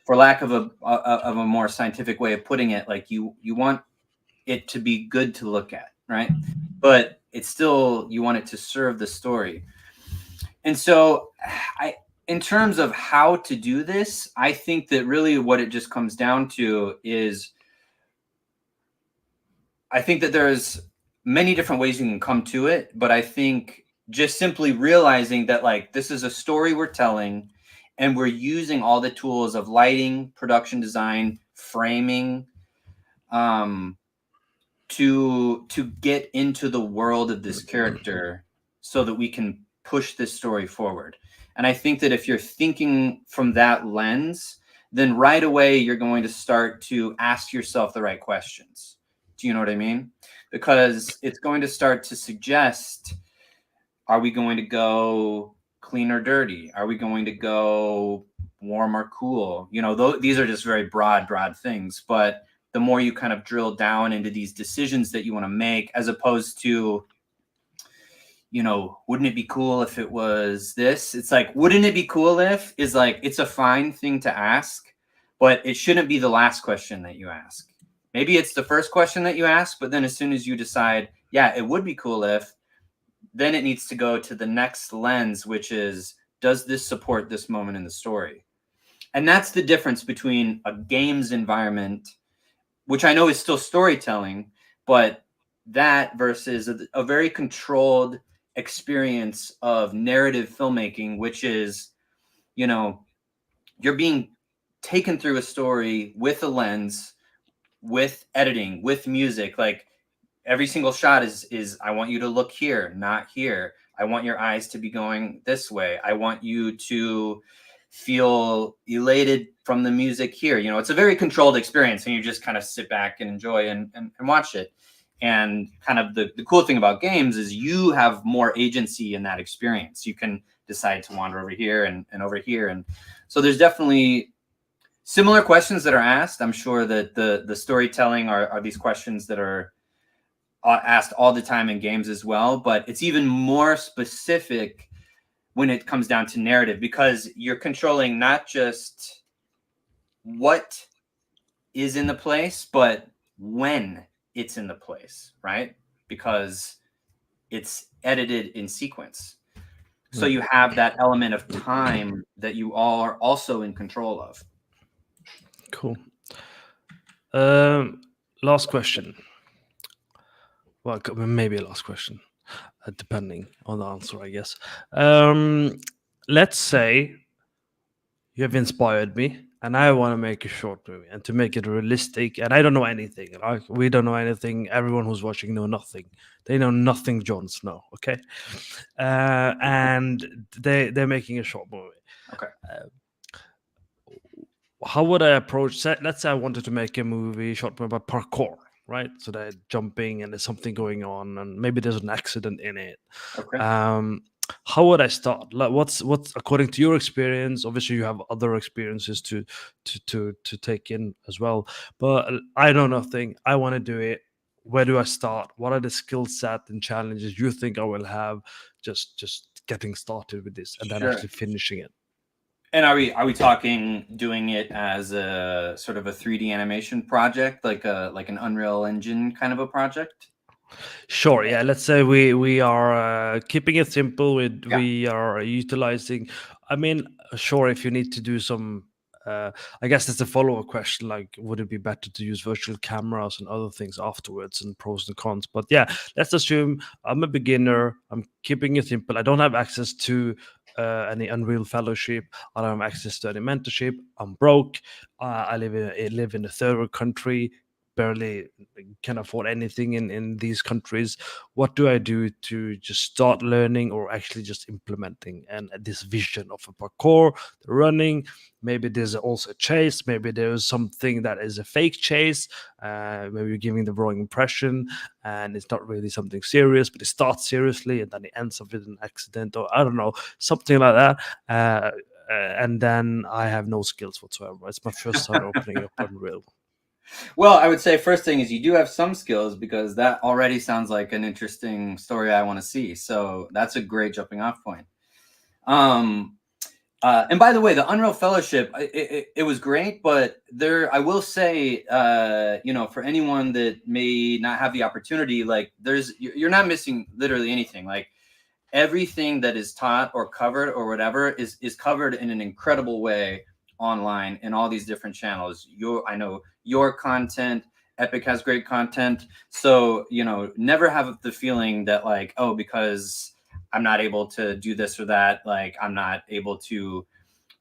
for lack of a more scientific way of putting it, like you want it to be good to look at, right? But it's still, you want it to serve the story. And so in terms of how to do this, I think that really what it just comes down to is, I think that there's many different ways you can come to it, but I think just simply realizing that like this is a story we're telling and we're using all the tools of lighting, production design, framing, to get into the world of this character so that we can push this story forward. And I think that if you're thinking from that lens, then right away you're going to start to ask yourself the right questions. Do you know what I mean? Because it's going to start to suggest, are we going to go clean or dirty? Are we going to go warm or cool? These are just very broad things, but the more you kind of drill down into these decisions that you want to make, as opposed to, wouldn't it be cool if it was this? It's like, wouldn't it be cool if is like, it's a fine thing to ask, but it shouldn't be the last question that you ask. Maybe it's the first question that you ask, but then as soon as you decide, yeah, it would be cool if, then it needs to go to the next lens, which is, does this support this moment in the story? And that's the difference between a games environment, which I know is still storytelling, but that versus a very controlled experience of narrative filmmaking, which is, you're being taken through a story with a lens, with editing, with music. Like every single shot is I want you to look here, not here. I want your eyes to be going this way. I want you to feel elated from the music here. It's a very controlled experience, and you just kind of sit back and enjoy and watch it. And kind of the cool thing about games is you have more agency in that experience. You can decide to wander over here and over here. And so there's definitely similar questions that are asked. I'm sure that the storytelling are these questions that are asked all the time in games as well, but it's even more specific when it comes down to narrative, because you're controlling not just what is in the place, but when it's in the place, right? Because it's edited in sequence. So you have that element of time that you all are also in control of. Cool. Last question. Well, maybe a last question, depending on the answer, I guess. Let's say you have inspired me, and I want to make a short movie, and to make it realistic. And I don't know anything. Like, we don't know anything. Everyone who's watching know nothing. They know nothing. Jon Snow. Okay, and they're making a short movie. Okay. How would I approach? Let's say I wanted to make a movie short movie about parkour, right? So they're jumping and there's something going on, and maybe there's an accident in it. Okay. How would I start? Like, what's according to your experience? Obviously, you have other experiences to take in as well. But I know nothing. I want to do it. Where do I start? What are the skill set and challenges you think I will have? Just getting started with this and then Sure. actually finishing it. And are we talking doing it as a sort of a 3D animation project, like an Unreal Engine kind of a project? Sure. Yeah. Let's say we are keeping it simple. Yeah. We are utilizing. I mean, sure. If you need to do some, I guess that's a follow-up question. Like, would it be better to use virtual cameras and other things afterwards, and pros and cons? But yeah, let's assume I'm a beginner. I'm keeping it simple. I don't have access to any Unreal Fellowship. I don't have access to any mentorship. I'm broke. I live in a third world country. Barely can afford anything in these countries. What do I do to just start learning or actually just implementing and this vision of a parkour, the running? Maybe there's also a chase, maybe there's something that is a fake chase, maybe you're giving the wrong impression and it's not really something serious, but it starts seriously and then it ends up with an accident, or I don't know, something like that. And then I have no skills whatsoever. It's my first time opening up Unreal. Well, I would say first thing is you do have some skills, because that already sounds like an interesting story I want to see. So that's a great jumping off point. And by the way, the Unreal Fellowship, it was great, but I will say, for anyone that may not have the opportunity, like you're not missing literally anything. Like, everything that is taught or covered or whatever is covered in an incredible way online in all these different channels. I know your content, Epic has great content. So, never have the feeling that like, oh, because I'm not able to do this or that, like I'm not able to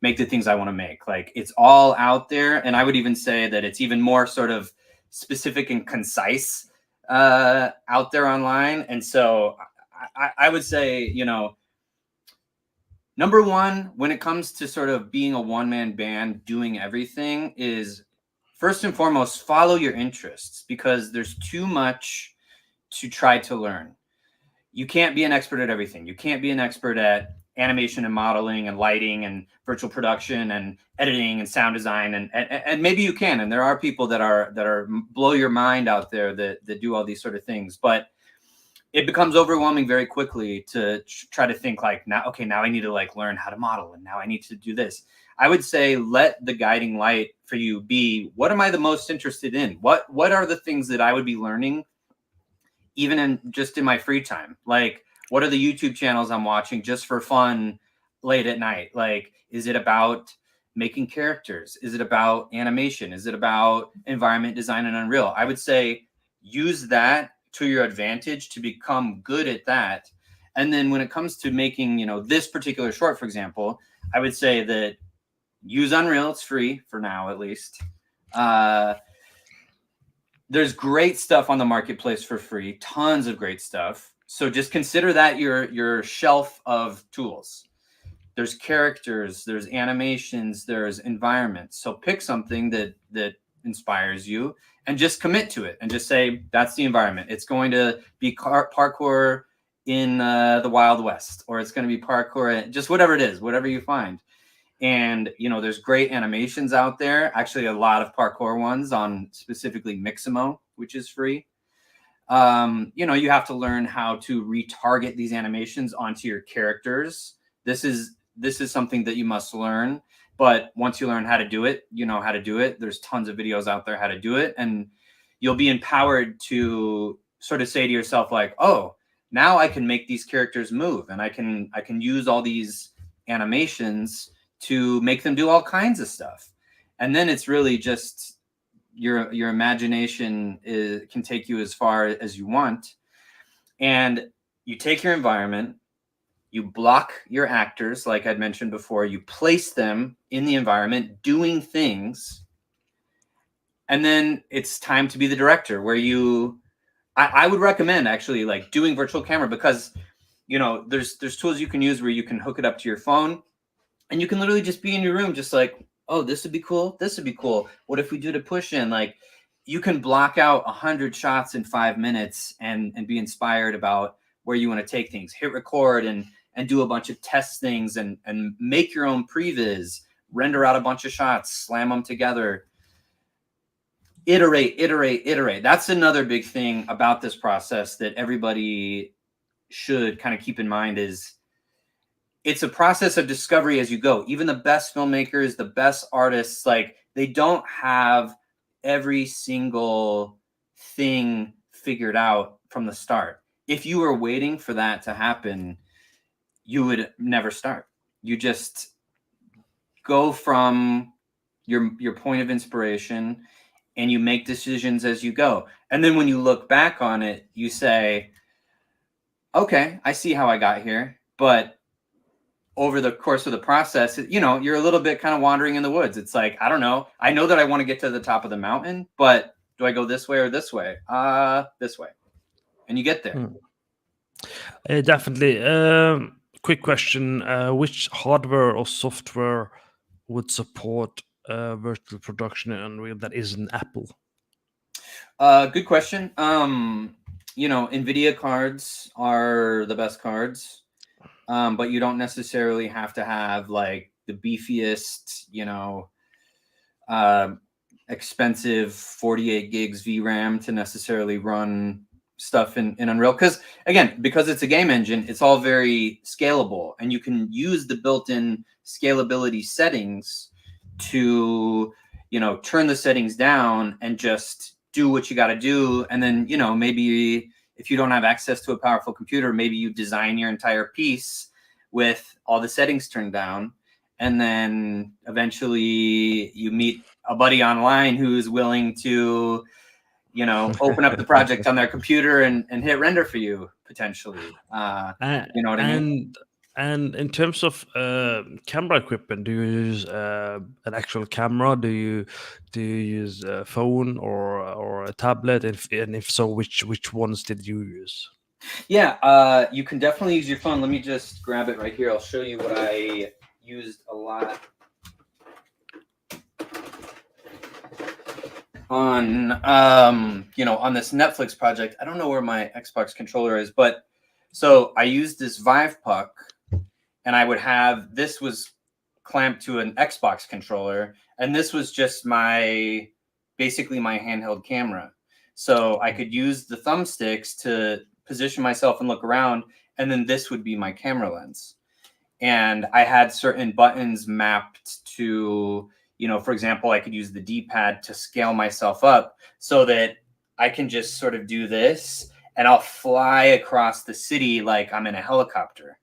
make the things I want to make. Like, it's all out there. And I would even say that it's even more sort of specific and concise out there online. And so I would say, number one, when it comes to sort of being a one-man band doing everything, is first and foremost, follow your interests, because there's too much to try to learn. You can't be an expert at everything. You can't be an expert at animation and modeling and lighting and virtual production and editing and sound design. And maybe you can. And there are people that are blow your mind out there that do all these sort of things. But it becomes overwhelming very quickly to try to think like, now I need to like learn how to model, and now I need to do this. I would say let the guiding light for you be, what am I the most interested in? What are the things that I would be learning even in my free time? Like, what are the YouTube channels I'm watching just for fun late at night? Like, is it about making characters? Is it about animation? Is it about environment design and Unreal? I would say use that to your advantage to become good at that. And then when it comes to making, this particular short, for example, I would say that use Unreal. It's free for now, at least. There's great stuff on the marketplace for free, tons of great stuff. So just consider that your shelf of tools. There's characters, there's animations, there's environments. So pick something that inspires you and just commit to it and just say, that's the environment. It's going to be parkour in the Wild West, or it's going to be parkour, just whatever it is, whatever you find. And, there's great animations out there, actually a lot of parkour ones on specifically Mixamo, which is free. You have to learn how to retarget these animations onto your characters. This is something that you must learn. But once you learn how to do it, you know how to do it. There's tons of videos out there how to do it. And you'll be empowered to sort of say to yourself, like, oh, now I can make these characters move, and I can use all these animations to make them do all kinds of stuff. And then it's really just your imagination can take you as far as you want. And you take your environment, you block your actors, like I'd mentioned before, you place them in the environment doing things. And then it's time to be the director, where I would recommend actually like doing virtual camera, because there's tools you can use where you can hook it up to your phone and you can literally just be in your room, just like, oh, this would be cool. This would be cool. What if we do the push in? Like, you can block out 100 shots in 5 minutes and be inspired about where you want to take things. Hit record and do a bunch of test things and make your own previs, render out a bunch of shots, slam them together. Iterate. That's another big thing about this process that everybody should kind of keep in mind, is it's a process of discovery as you go. Even the best filmmakers, the best artists, like, they don't have every single thing figured out from the start. If you were waiting for that to happen, you would never start. You just go from your point of inspiration and you make decisions as you go. And then when you look back on it, you say, okay, I see how I got here. But over the course of the process, you're a little bit kind of wandering in the woods. It's like, I don't know. I know that I want to get to the top of the mountain, but do I go this way or this way? This way. And you get there. Definitely. Quick question. Which hardware or software would support virtual production in Unreal that isn't Apple? Good question. NVIDIA cards are the best cards, but you don't necessarily have to have like the beefiest, expensive 48 gigs VRAM to necessarily run stuff in Unreal. Because it's a game engine, it's all very scalable, and you can use the built-in scalability settings to, turn the settings down and just do what you got to do. And then, maybe if you don't have access to a powerful computer, maybe you design your entire piece with all the settings turned down. And then eventually you meet a buddy online who's willing to, open up the project on their computer and hit render for you, potentially. You know what I mean? And in terms of camera equipment, do you use an actual camera? Do you use a phone or a tablet? And if so, which ones did you use? Yeah, you can definitely use your phone. Let me just grab it right here. I'll show you what I used a lot on on this Netflix project. I don't know where my Xbox controller is, but so I used this Vive puck, and I would have, this was clamped to an Xbox controller, and this was just basically my handheld camera. So I could use the thumbsticks to position myself and look around, and then this would be my camera lens. And I had certain buttons mapped to, for example, I could use the D-pad to scale myself up so that I can just sort of do this and I'll fly across the city like I'm in a helicopter,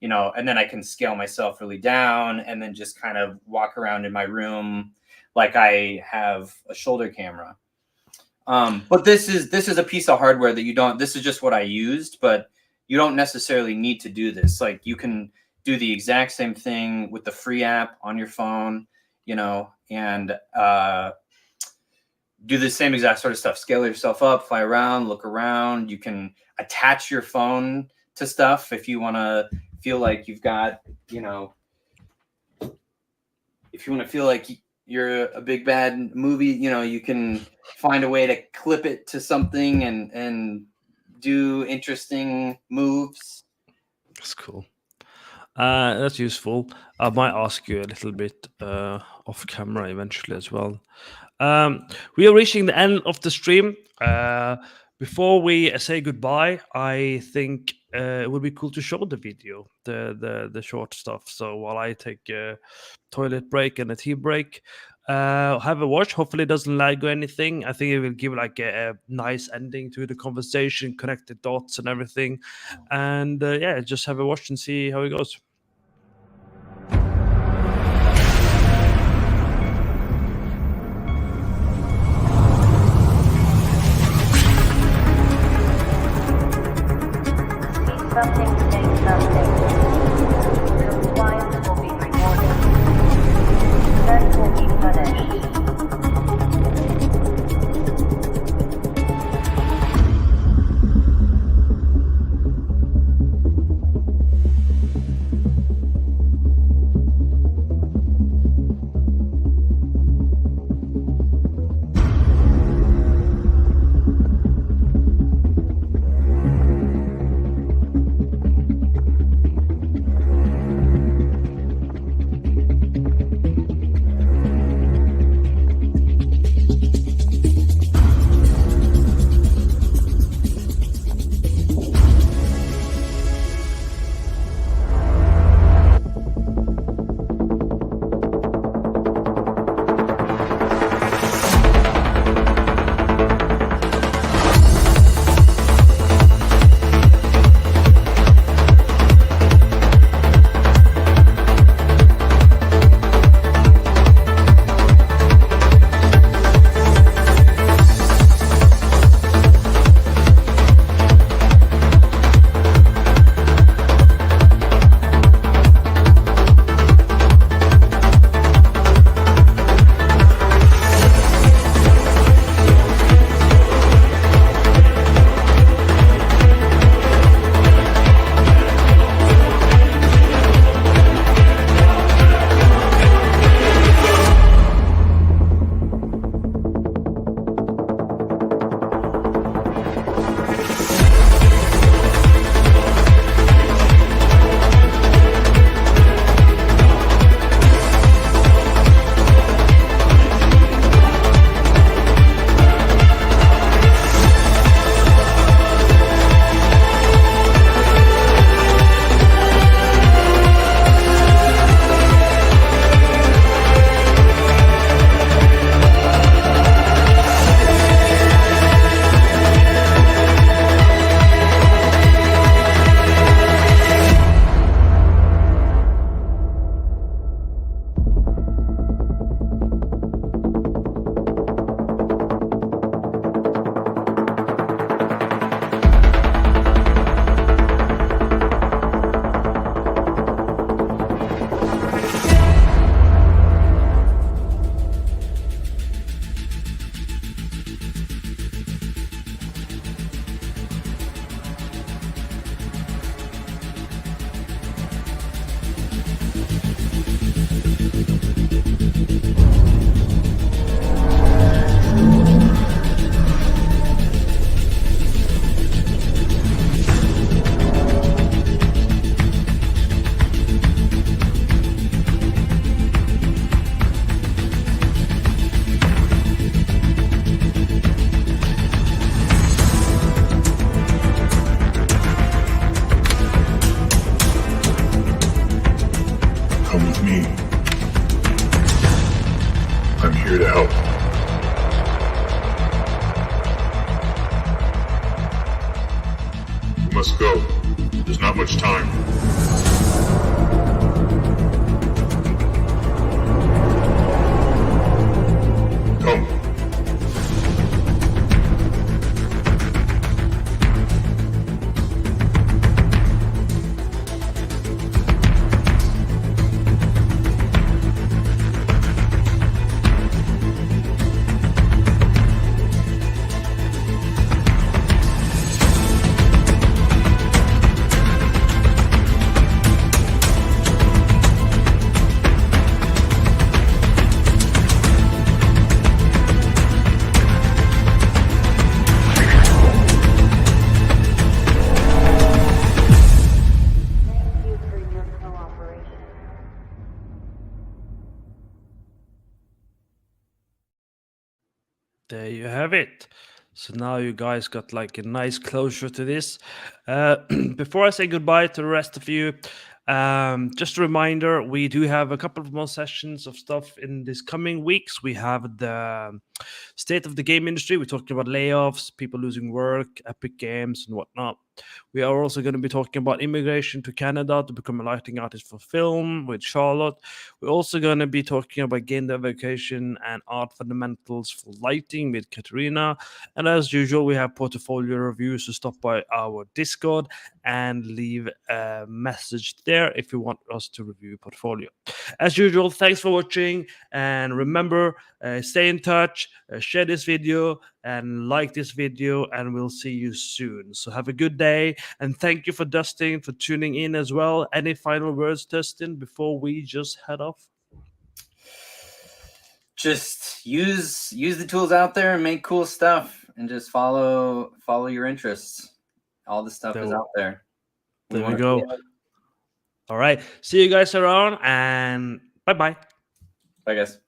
and then I can scale myself really down and then just kind of walk around in my room like I have a shoulder camera. But this is a piece of hardware that this is just what I used, but you don't necessarily need to do this. Like, you can do the exact same thing with the free app on your phone, and do the same exact sort of stuff. Scale yourself up, fly around, look around. You can attach your phone to stuff if you want to feel like you've got, if you want to feel like you're a big bad movie, you can find a way to clip it to something and do interesting moves. That's cool. That's useful. I might ask you a little bit off camera eventually as well. We are reaching the end of the stream. Before we say goodbye, I think it would be cool to show the video, the short stuff. So while I take a toilet break and a tea break, have a watch. Hopefully it doesn't lag or anything. I think it will give like a nice ending to the conversation, connect the dots and everything. And just have a watch and see how it goes. Something saying something. Compliance will be rewarded. Theft will be punished. must go. There's not much time. Come. Thank you for your cooperation. There you have it. So now you guys got like a nice closure to this. Before I say goodbye to the rest of you, just a reminder, we do have a couple of more sessions of stuff in this coming weeks. We have the State of the game industry. We're talking about layoffs, people losing work, Epic Games, and whatnot. We are also going to be talking about immigration to Canada to become a lighting artist for film with Charlotte. We're also going to be talking about game development and art fundamentals for lighting with Katerina. And as usual, we have portfolio reviews. So stop by our Discord and leave a message there if you want us to review your portfolio. As usual, thanks for watching. And remember, stay in touch, share this video, and like this video, and we'll see you soon. So have a good day, and thank you for Dustin for tuning in as well. Any final words, Dustin, before we just head off? Just use the tools out there and make cool stuff, and just follow your interests. All the stuff is out there. There we wanna go. see it. All right, see you guys around, and bye-bye. Bye, guys.